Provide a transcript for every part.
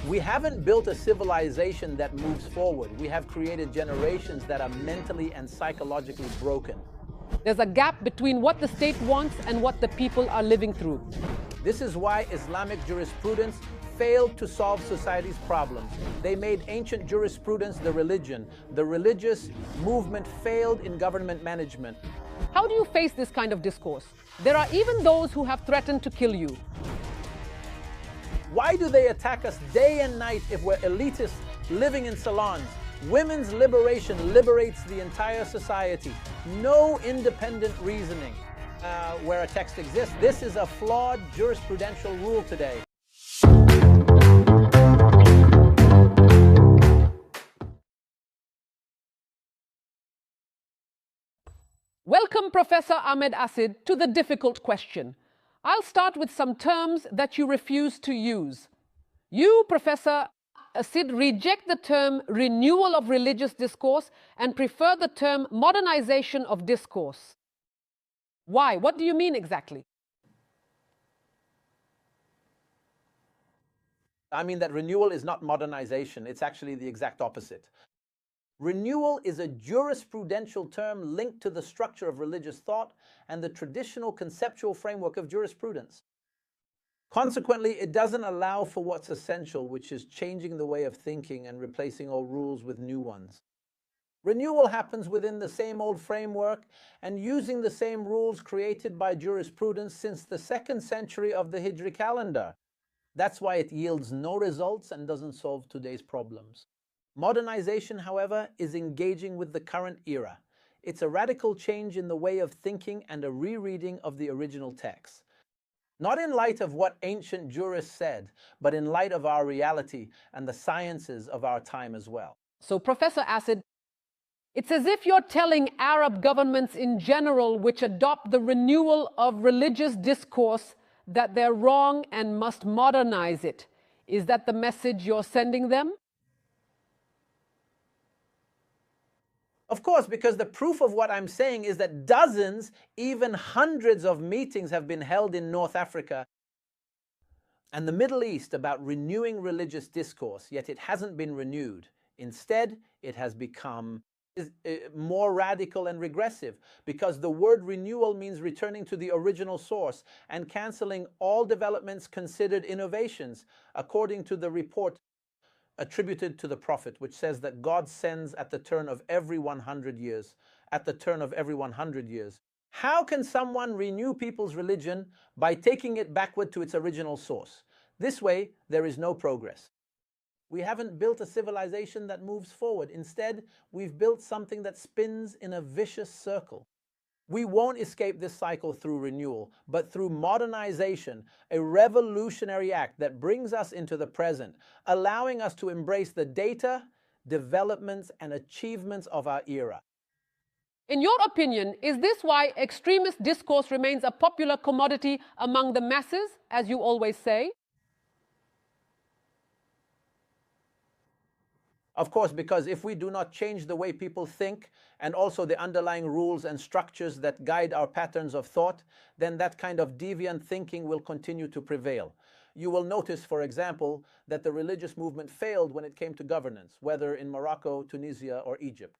We haven't built a civilization that moves forward. We have created generations that are mentally and psychologically broken. There's a gap between what the state wants and what the people are living through. This is why Islamic jurisprudence failed to solve society's problems. They made ancient jurisprudence the religion. The religious movement failed in government management. How do you face this kind of discourse? There are even those who have threatened to kill you. Why do they attack us day and night if we're elitists living in salons? Women's liberation liberates the entire society. No independent reasoning where a text exists. This is a flawed jurisprudential rule today. Welcome, Professor Ahmed Assid, to the difficult question. I'll start with some terms that you refuse to use. You, Professor Assid, reject the term renewal of religious discourse and prefer the term modernization of discourse. Why? What do you mean exactly? I mean that renewal is not modernization. It's actually the exact opposite. Renewal is a jurisprudential term linked to the structure of religious thought and the traditional conceptual framework of jurisprudence. Consequently, it doesn't allow for what's essential, which is changing the way of thinking and replacing old rules with new ones. Renewal happens within the same old framework and using the same rules created by jurisprudence since the 2nd century of the Hijri calendar. That's why it yields no results and doesn't solve today's problems. Modernization, however, is engaging with the current era. It's a radical change in the way of thinking and a rereading of the original text. Not in light of what ancient jurists said, but in light of our reality and the sciences of our time as well. So, Professor Assid, it's as if you're telling Arab governments in general which adopt the renewal of religious discourse that they're wrong and must modernize it. Is that the message you're sending them? Of course, because the proof of what I'm saying is that dozens, even hundreds of meetings have been held in North Africa and the Middle East about renewing religious discourse, yet it hasn't been renewed. Instead, it has become more radical and regressive because the word renewal means returning to the original source and canceling all developments considered innovations, according to the report attributed to the Prophet, which says that God sends at the turn of every 100 years, at the turn of every 100 years. How can someone renew people's religion by taking it backward to its original source? This way, there is no progress. We haven't built a civilization that moves forward. Instead, we've built something that spins in a vicious circle. We won't escape this cycle through renewal, but through modernization, a revolutionary act that brings us into the present, allowing us to embrace the data, developments, and achievements of our era. In your opinion, is this why extremist discourse remains a popular commodity among the masses, as you always say? Of course, because if we do not change the way people think and also the underlying rules and structures that guide our patterns of thought, then that kind of deviant thinking will continue to prevail. You will notice, for example, that the religious movement failed when it came to governance, whether in Morocco, Tunisia, or Egypt.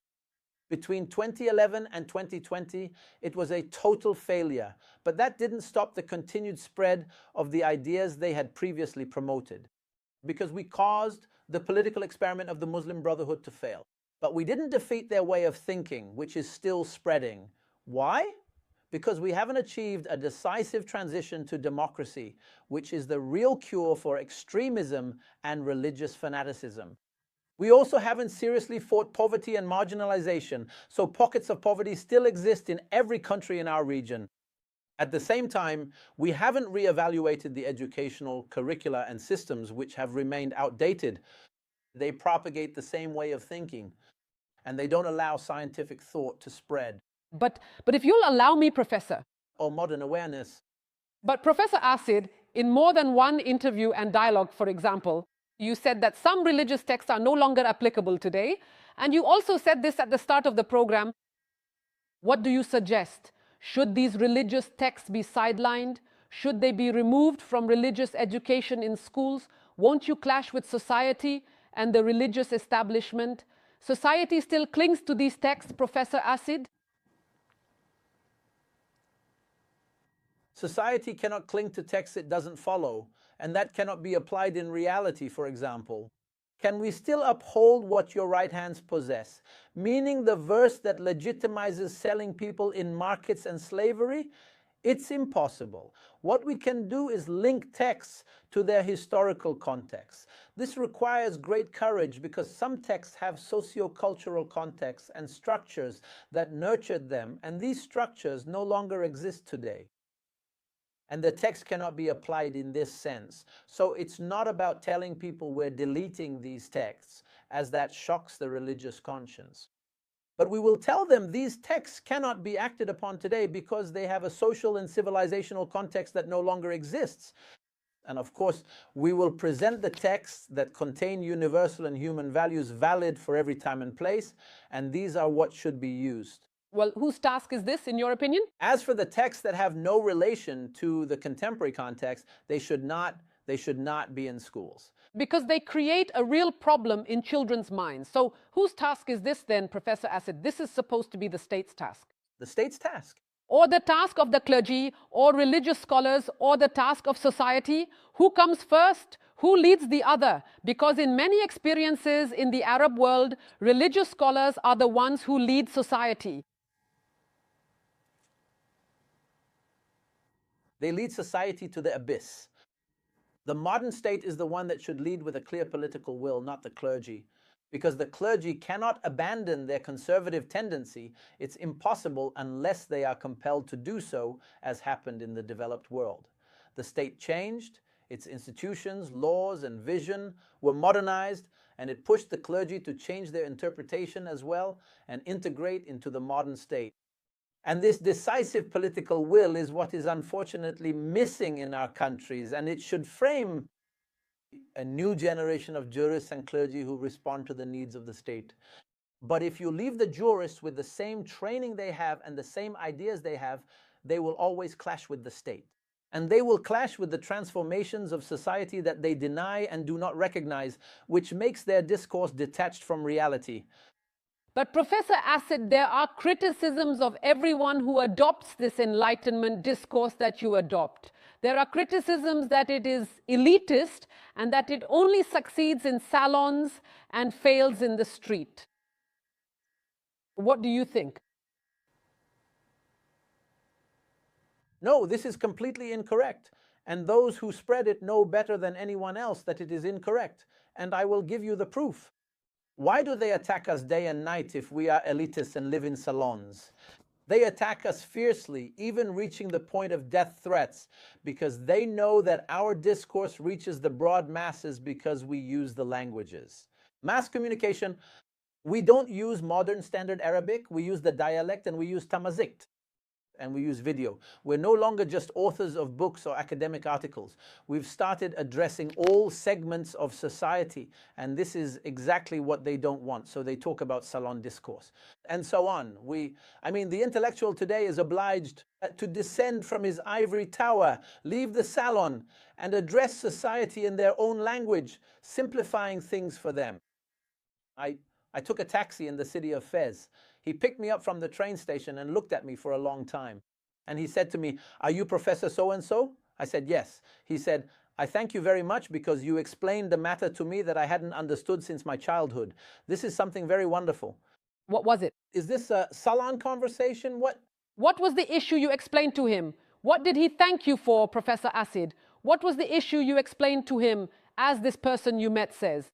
Between 2011 and 2020, it was a total failure, but that didn't stop the continued spread of the ideas they had previously promoted, because we caused the political experiment of the Muslim Brotherhood to fail. But we didn't defeat their way of thinking, which is still spreading. Why? Because we haven't achieved a decisive transition to democracy, which is the real cure for extremism and religious fanaticism. We also haven't seriously fought poverty and marginalization, so pockets of poverty still exist in every country in our region. At the same time, we haven't reevaluated the educational curricula and systems which have remained outdated. They propagate the same way of thinking, and they don't allow scientific thought to spread. But if you'll allow me, Professor. Or modern awareness. But Professor Assid, in more than one interview and dialogue, for example, you said that some religious texts are no longer applicable today, and you also said this at the start of the program. What do you suggest? Should these religious texts be sidelined? Should they be removed from religious education in schools? won't you clash with society and the religious establishment? Society still clings to these texts, Professor Assid? Society cannot cling to texts it doesn't follow, and that cannot be applied in reality, for example. Can we still uphold what your right hands possess? Meaning the verse that legitimizes selling people in markets and slavery? It's impossible. What we can do is link texts to their historical context. This requires great courage because some texts have socio-cultural contexts and structures that nurtured them, and these structures no longer exist today. And the text cannot be applied in this sense. So it's not about telling people we're deleting these texts, as that shocks the religious conscience. But we will tell them these texts cannot be acted upon today because they have a social and civilizational context that no longer exists. And of course, we will present the texts that contain universal and human values valid for every time and place, and these are what should be used. Well, whose task is this, in your opinion? As for the texts that have no relation to the contemporary context, they should not be in schools. Because they create a real problem in children's minds. So whose task is this then, Professor Assid? This is supposed to be the state's task. The state's task. Or the task of the clergy, or religious scholars, or the task of society? Who comes first? Who leads the other? Because in many experiences in the Arab world, religious scholars are the ones who lead society. They lead society to the abyss. The modern state is the one that should lead with a clear political will, not the clergy. Because the clergy cannot abandon their conservative tendency. It's impossible unless they are compelled to do so, as happened in the developed world. The state changed, its institutions, laws, and vision were modernized, and it pushed the clergy to change their interpretation as well and integrate into the modern state. And this decisive political will is what is unfortunately missing in our countries, and it should frame a new generation of jurists and clergy who respond to the needs of the state. But if you leave the jurists with the same training they have and the same ideas they have, they will always clash with the state. And they will clash with the transformations of society that they deny and do not recognize, which makes their discourse detached from reality. But Professor Assid, there are criticisms of everyone who adopts this Enlightenment discourse that you adopt. There are criticisms that it is elitist and that it only succeeds in salons and fails in the street. What do you think? No, this is completely incorrect. And those who spread it know better than anyone else that it is incorrect. And I will give you the proof. Why do they attack us day and night if we are elitists and live in salons? They attack us fiercely, even reaching the point of death threats, because they know that our discourse reaches the broad masses because we use the languages. Mass communication, we don't use modern standard Arabic, we use the dialect and we use Tamazight. And we use video. We're no longer just authors of books or academic articles. We've started addressing all segments of society, and this is exactly what they don't want. So they talk about salon discourse and so on. The intellectual today is obliged to descend from his ivory tower, leave the salon, and address society in their own language, simplifying things for them. I took a taxi in the city of Fez. He picked me up from the train station and looked at me for a long time. And he said to me, "Are you Professor so-and-so?" I said, "Yes." He said, "I thank you very much because you explained the matter to me that I hadn't understood since my childhood. This is something very wonderful." What was it? Is this a salon conversation? What was the issue you explained to him? What did he thank you for, Professor Assid? What was the issue you explained to him, as this person you met says?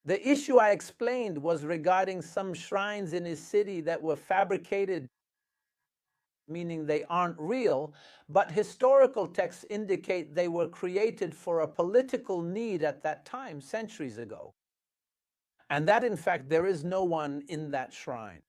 The issue I explained was regarding some shrines in his city that were fabricated, meaning they aren't real, but historical texts indicate they were created for a political need at that time, centuries ago. And that, in fact, there is no one in that shrine.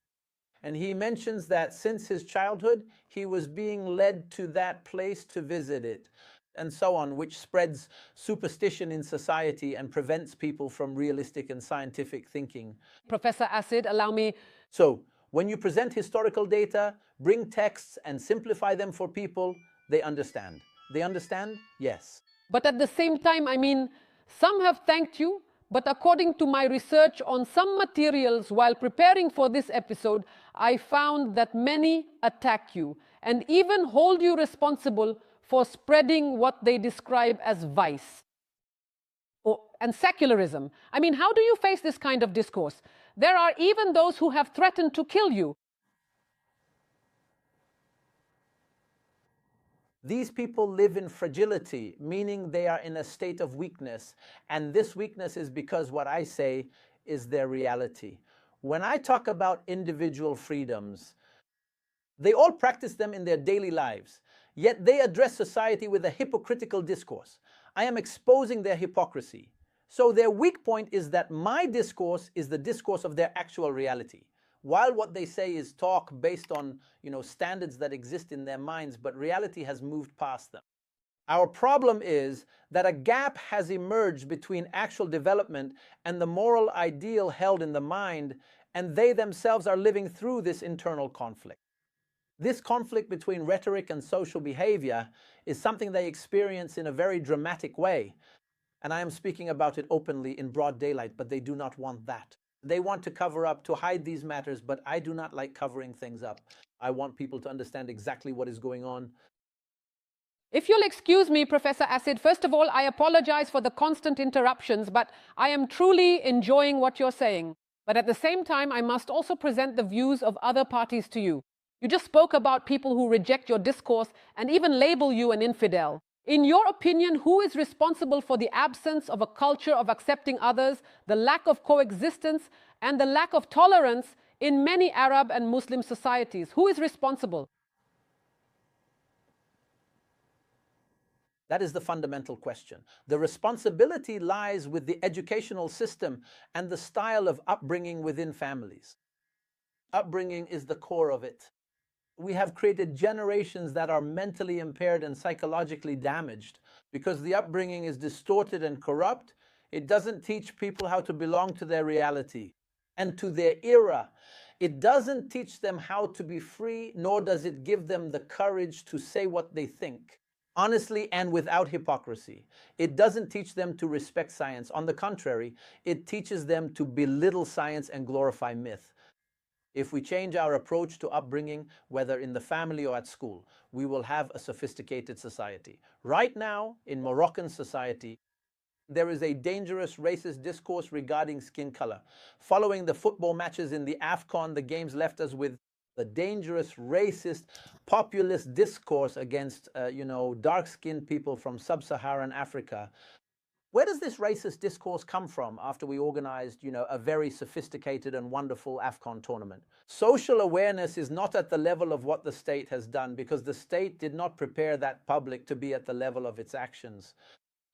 And he mentions that since his childhood, he was being led to that place to visit it, and so on, which spreads superstition in society and prevents people from realistic and scientific thinking. Professor Assid, allow me. So, when you present historical data, bring texts and simplify them for people, they understand. They understand? Yes. But at the same time, I mean, some have thanked you, but according to my research on some materials while preparing for this episode, I found that many attack you and even hold you responsible for spreading what they describe as vice and secularism. I mean, how do you face this kind of discourse? There are even those who have threatened to kill you. These people live in fragility, meaning they are in a state of weakness. And this weakness is because what I say is their reality. When I talk about individual freedoms, they all practice them in their daily lives, yet they address society with a hypocritical discourse. I am exposing their hypocrisy. So their weak point is that my discourse is the discourse of their actual reality. While what they say is talk based on, standards that exist in their minds, but reality has moved past them. Our problem is that a gap has emerged between actual development and the moral ideal held in the mind, and they themselves are living through this internal conflict. This conflict between rhetoric and social behavior is something they experience in a very dramatic way. And I am speaking about it openly in broad daylight, but they do not want that. They want to cover up, to hide these matters, but I do not like covering things up. I want people to understand exactly what is going on. If you'll excuse me, Professor Assid, first of all, I apologize for the constant interruptions, but I am truly enjoying what you're saying. But at the same time, I must also present the views of other parties to you. You just spoke about people who reject your discourse and even label you an infidel. In your opinion, who is responsible for the absence of a culture of accepting others, the lack of coexistence, and the lack of tolerance in many Arab and Muslim societies? Who is responsible? That is the fundamental question. The responsibility lies with the educational system and the style of upbringing within families. Upbringing is the core of it. We have created generations that are mentally impaired and psychologically damaged because the upbringing is distorted and corrupt. It doesn't teach people how to belong to their reality and to their era. It doesn't teach them how to be free, nor does it give them the courage to say what they think, honestly and without hypocrisy. It doesn't teach them to respect science. On the contrary, it teaches them to belittle science and glorify myth. If we change our approach to upbringing, whether in the family or at school, we will have a sophisticated society. Right now, in Moroccan society, there is a dangerous racist discourse regarding skin color. Following the football matches in the AFCON, the games left us with the dangerous racist populist discourse against, dark-skinned people from sub-Saharan Africa. Where does this racist discourse come from after we organized, a very sophisticated and wonderful AFCON tournament? Social awareness is not at the level of what the state has done because the state did not prepare that public to be at the level of its actions.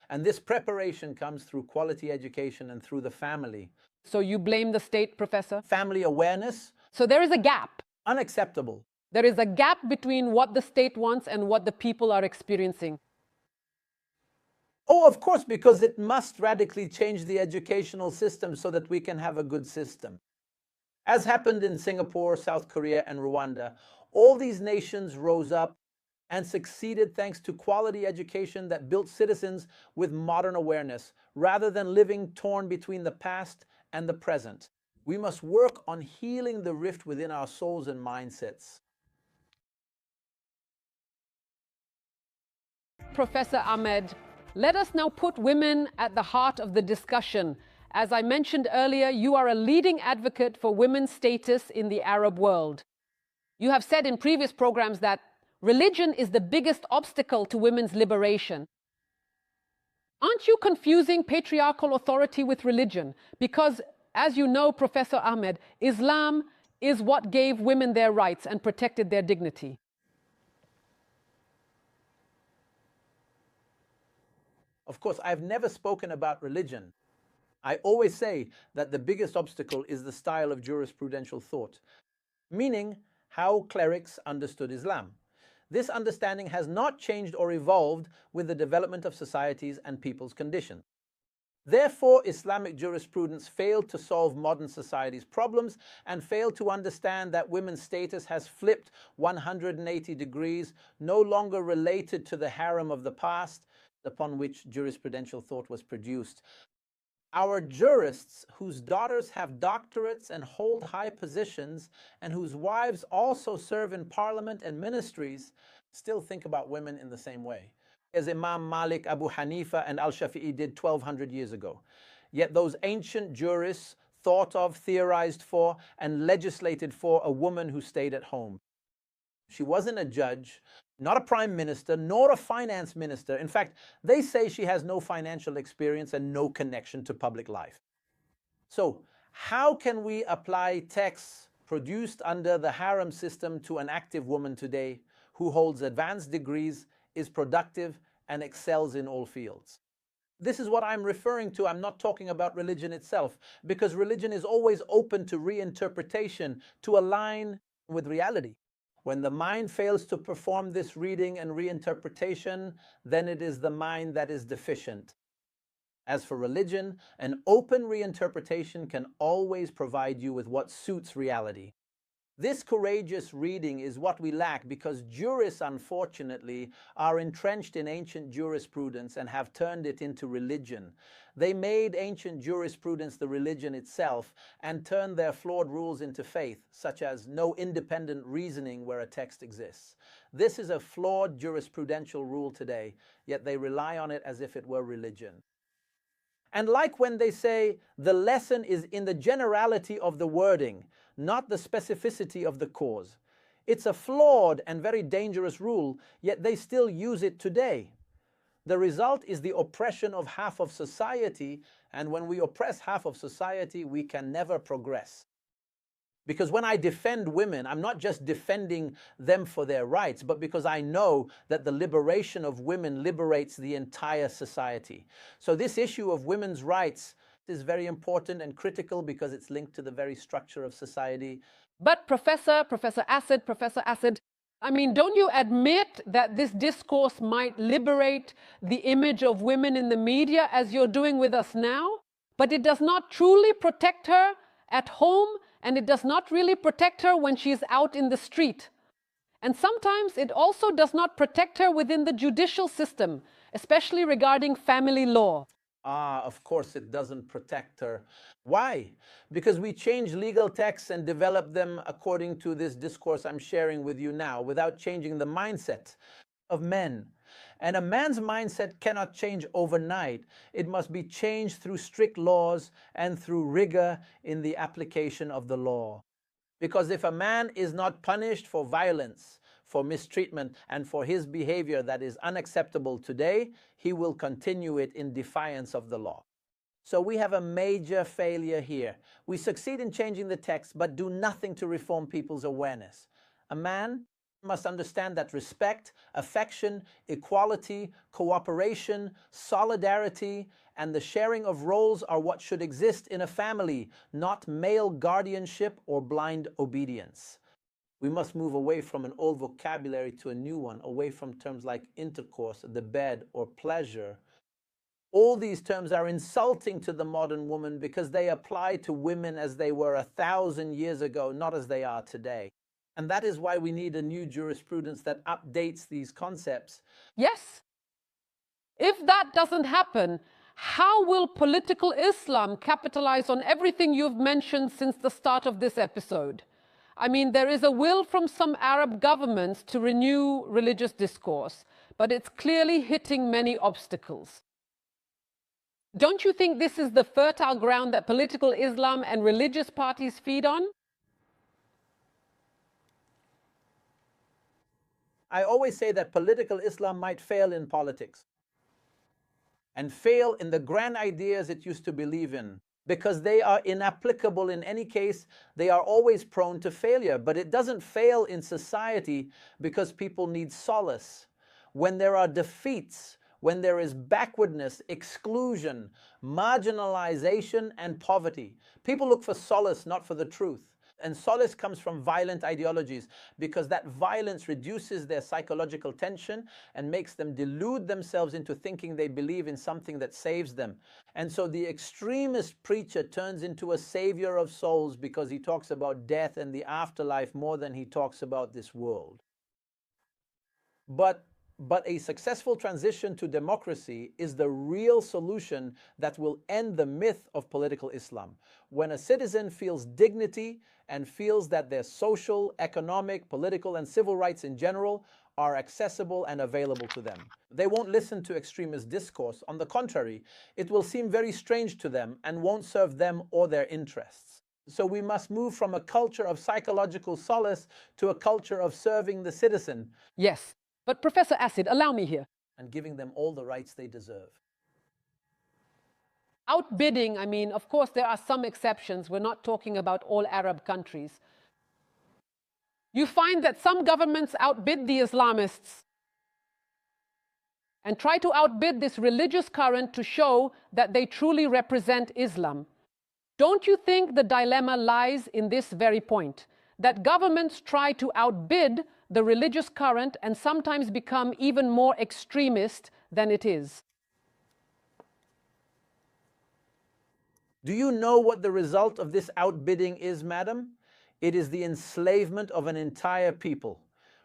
And this preparation comes through quality education and through the family. So you blame the state, Professor? Family awareness. So there is a gap. Unacceptable. There is a gap between what the state wants and what the people are experiencing. Oh, of course, because it must radically change the educational system so that we can have a good system. As happened in Singapore, South Korea, and Rwanda, all these nations rose up and succeeded thanks to quality education that built citizens with modern awareness, rather than living torn between the past and the present. We must work on healing the rift within our souls and mindsets. Professor Ahmed, let us now put women at the heart of the discussion. As I mentioned earlier, you are a leading advocate for women's status in the Arab world. You have said in previous programs that religion is the biggest obstacle to women's liberation. Aren't you confusing patriarchal authority with religion? Because, as you know, Professor Ahmed, Islam is what gave women their rights and protected their dignity. Of course, I've never spoken about religion. I always say that the biggest obstacle is the style of jurisprudential thought, meaning how clerics understood Islam. This understanding has not changed or evolved with the development of societies and people's condition. Therefore, Islamic jurisprudence failed to solve modern society's problems and failed to understand that women's status has flipped 180 degrees, no longer related to the harem of the past, upon which jurisprudential thought was produced. Our jurists, whose daughters have doctorates and hold high positions, and whose wives also serve in parliament and ministries, still think about women in the same way, as Imam Malik, Abu Hanifa, and Al-Shafi'i did 1200 years ago. Yet those ancient jurists thought of, theorized for, and legislated for a woman who stayed at home. She wasn't a judge, not a prime minister, nor a finance minister. In fact, they say she has no financial experience and no connection to public life. So, how can we apply texts produced under the harem system to an active woman today who holds advanced degrees, is productive, and excels in all fields? This is what I'm referring to. I'm not talking about religion itself, because religion is always open to reinterpretation to align with reality. When the mind fails to perform this reading and reinterpretation, then it is the mind that is deficient. As for religion, an open reinterpretation can always provide you with what suits reality. This courageous reading is what we lack because jurists, unfortunately, are entrenched in ancient jurisprudence and have turned it into religion. They made ancient jurisprudence the religion itself and turned their flawed rules into faith, such as no independent reasoning where a text exists. This is a flawed jurisprudential rule today, yet they rely on it as if it were religion. And like when they say the lesson is in the generality of the wording, not the specificity of the cause. It's a flawed and very dangerous rule, yet they still use it today. The result is the oppression of half of society, and when we oppress half of society, we can never progress. Because when I defend women, I'm not just defending them for their rights, but because I know that the liberation of women liberates the entire society. So this issue of women's rights is very important and critical because it's linked to the very structure of society. But Professor Assid, I mean, don't you admit that this discourse might liberate the image of women in the media as you're doing with us now? But it does not truly protect her at home, and it does not really protect her when she's out in the street. And sometimes it also does not protect her within the judicial system, especially regarding family law. Of course it doesn't protect her. Why? Because we change legal texts and develop them according to this discourse I'm sharing with you now, without changing the mindset of men. And a man's mindset cannot change overnight. It must be changed through strict laws and through rigor in the application of the law. Because if a man is not punished for violence, for mistreatment, and for his behavior that is unacceptable today, he will continue it in defiance of the law. So we have a major failure here. We succeed in changing the text, but do nothing to reform people's awareness. A man must understand that respect, affection, equality, cooperation, solidarity, and the sharing of roles are what should exist in a family, not male guardianship or blind obedience. We must move away from an old vocabulary to a new one, away from terms like intercourse, the bed, or pleasure. All these terms are insulting to the modern woman because they apply to women as they were 1,000 years ago, not as they are today. And that is why we need a new jurisprudence that updates these concepts. Yes. If that doesn't happen, how will political Islam capitalize on everything you've mentioned since the start of this episode? I mean, there is a will from some Arab governments to renew religious discourse, but it's clearly hitting many obstacles. Don't you think this is the fertile ground that political Islam and religious parties feed on? I always say that political Islam might fail in politics and fail in the grand ideas it used to believe in, because they are inapplicable in any case. They are always prone to failure. But it doesn't fail in society because people need solace. When there are defeats, when there is backwardness, exclusion, marginalization, and poverty, people look for solace, not for the truth. And solace comes from violent ideologies, because that violence reduces their psychological tension and makes them delude themselves into thinking they believe in something that saves them. And so the extremist preacher turns into a savior of souls because he talks about death and the afterlife more than he talks about this world. But But a successful transition to democracy is the real solution that will end the myth of political Islam. When a citizen feels dignity and feels that their social, economic, political, and civil rights in general are accessible and available to them, they won't listen to extremist discourse. On the contrary, it will seem very strange to them and won't serve them or their interests. So we must move from a culture of psychological solace to a culture of serving the citizen. Yes, but Professor Assid, allow me here. And giving them all the rights they deserve. Outbidding, I mean, of course, there are some exceptions. We're not talking about all Arab countries. You find that some governments outbid the Islamists and try to outbid this religious current to show that they truly represent Islam. Don't you think the dilemma lies in this very point, that governments try to outbid the religious current and sometimes become even more extremist than it is? Do you know what the result of this outbidding is, madam? It is the enslavement of an entire people.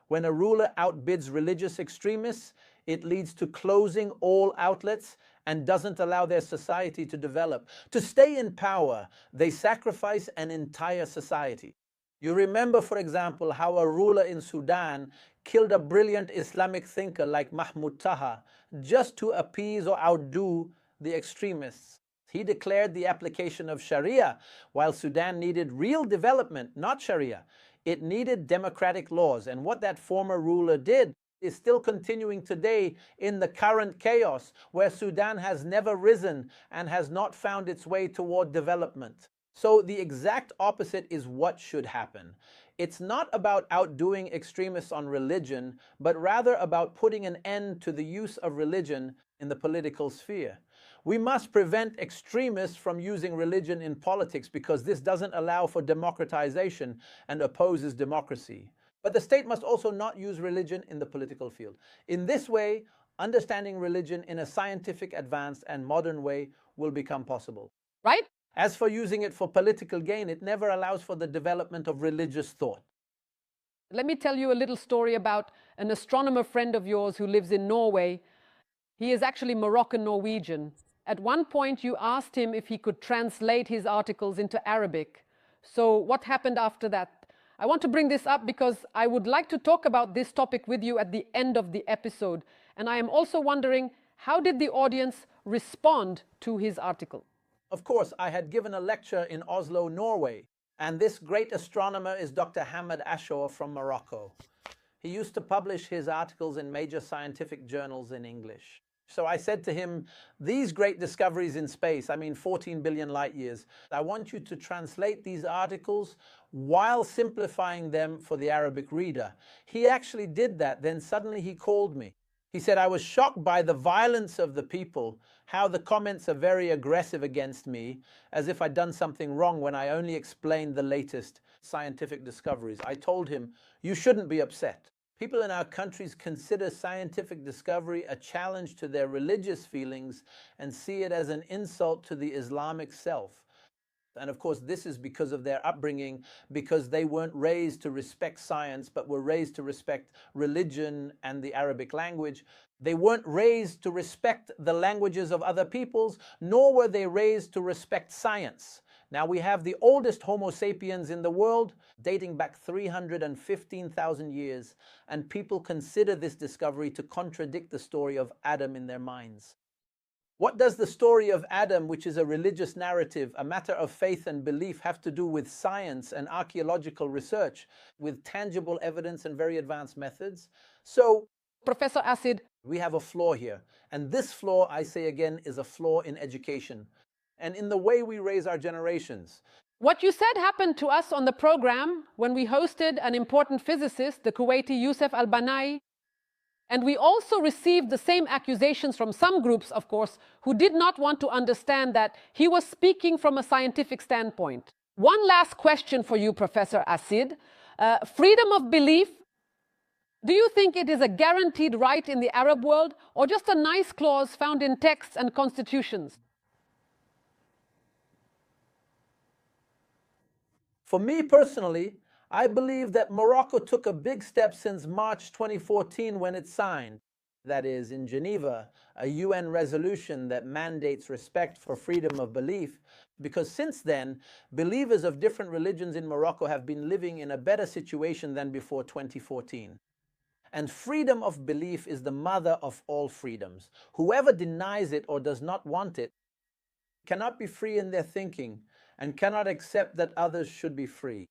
When a ruler outbids religious extremists, it leads to closing all outlets and doesn't allow their society to develop. To stay in power, they sacrifice an entire society. You remember, for example, how a ruler in Sudan killed a brilliant Islamic thinker like Mahmoud Taha just to appease or outdo the extremists. He declared the application of Sharia, while Sudan needed real development, not Sharia. It needed democratic laws, and what that former ruler did is still continuing today in the current chaos, where Sudan has never risen and has not found its way toward development. So the exact opposite is what should happen. It's not about outdoing extremists on religion, but rather about putting an end to the use of religion in the political sphere. We must prevent extremists from using religion in politics, because this doesn't allow for democratization and opposes democracy. But the state must also not use religion in the political field. In this way, understanding religion in a scientific, advanced, and modern way will become possible. Right? As for using it for political gain, it never allows for the development of religious thought. Let me tell you a little story about an astronomer friend of yours who lives in Norway. He is actually Moroccan-Norwegian. At one point, you asked him if he could translate his articles into Arabic. So what happened after that? I want to bring this up because I would like to talk about this topic with you at the end of the episode. And I am also wondering, how did the audience respond to his article? Of course, I had given a lecture in Oslo, Norway, and this great astronomer is Dr. Ahmed Assid from Morocco. He used to publish his articles in major scientific journals in English. So I said to him, these great discoveries in space, I mean 14 billion light years, I want you to translate these articles while simplifying them for the Arabic reader. He actually did that. Then suddenly he called me. He said, I was shocked by the violence of the people, how the comments are very aggressive against me, as if I'd done something wrong when I only explained the latest scientific discoveries. I told him, you shouldn't be upset. People in our countries consider scientific discovery a challenge to their religious feelings and see it as an insult to the Islamic self. And of course, this is because of their upbringing, because they weren't raised to respect science, but were raised to respect religion and the Arabic language. They weren't raised to respect the languages of other peoples, nor were they raised to respect science. Now we have the oldest Homo sapiens in the world, dating back 315,000 years, and people consider this discovery to contradict the story of Adam in their minds. What does the story of Adam, which is a religious narrative, a matter of faith and belief, have to do with science and archaeological research, with tangible evidence and very advanced methods? So, Professor Assid, we have a flaw here. And this flaw, I say again, is a flaw in education and in the way we raise our generations. What you said happened to us on the program when we hosted an important physicist, the Kuwaiti Youssef Al-Banai. And we also received the same accusations from some groups, of course, who did not want to understand that he was speaking from a scientific standpoint. One last question for you, Professor Assid. Freedom of belief, do you think it is a guaranteed right in the Arab world, or just a nice clause found in texts and constitutions? For me personally, I believe that Morocco took a big step since March 2014 when it signed. that is, in Geneva, a UN resolution that mandates respect for freedom of belief, because since then, believers of different religions in Morocco have been living in a better situation than before 2014. And freedom of belief is the mother of all freedoms. Whoever denies it or does not want it cannot be free in their thinking and cannot accept that others should be free.